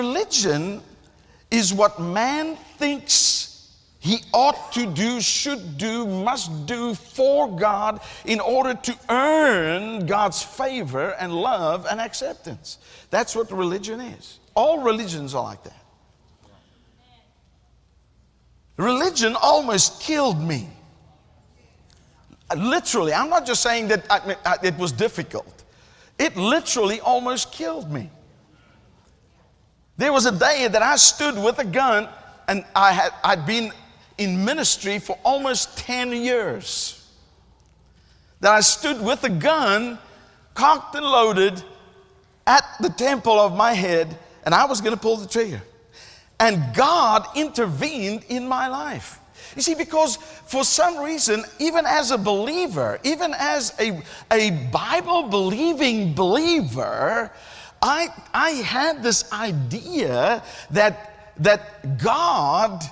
Religion is what man thinks he ought to do, should do, must do for God in order to earn God's favor and love and acceptance. That's what religion is. All religions are like that. Religion almost killed me. Literally, I'm not just saying that it was difficult. It literally almost killed me. There was a day that I stood with a gun, and I'd been in ministry for almost 10 years. That I stood with a gun, cocked and loaded, at the temple of my head, and I was going to pull the trigger. And God intervened in my life. You see, because for some reason, even as a believer, even as a Bible-believing believer, I had this idea that God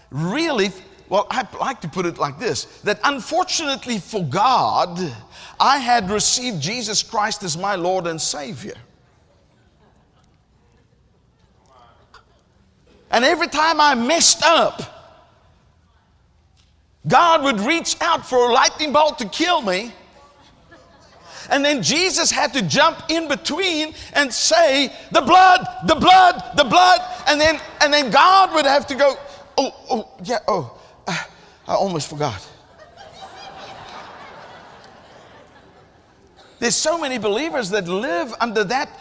really, well, I like to put it like this, that unfortunately for God, I had received Jesus Christ as my Lord and Savior. And every time I messed up, God would reach out for a lightning bolt to kill me. And then Jesus had to jump in between and say, the blood, the blood, the blood. And then God would have to go, I almost forgot. There's so many believers that live under that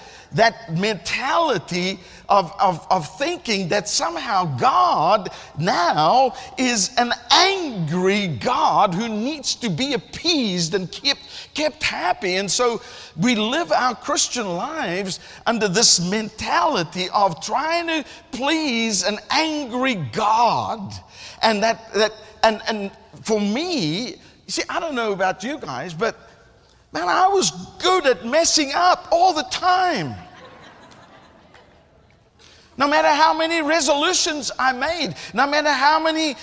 mentality of thinking that somehow God now is an angry God who needs to be appeased and kept happy. And so we live our Christian lives under this mentality of trying to please an angry God. And and for me, you see, I don't know about you guys, but man, I was good at messing up all the time. No matter how many resolutions I made, no matter how many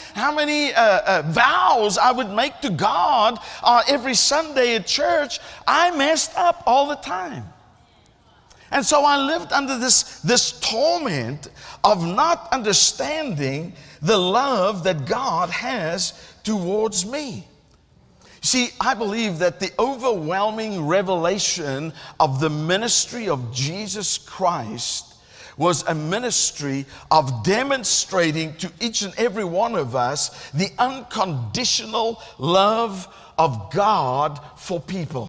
vows I would make to God every Sunday at church, I messed up all the time. And so I lived under this torment of not understanding the love that God has towards me. See, I believe that the overwhelming revelation of the ministry of Jesus Christ was a ministry of demonstrating to each and every one of us the unconditional love of God for people.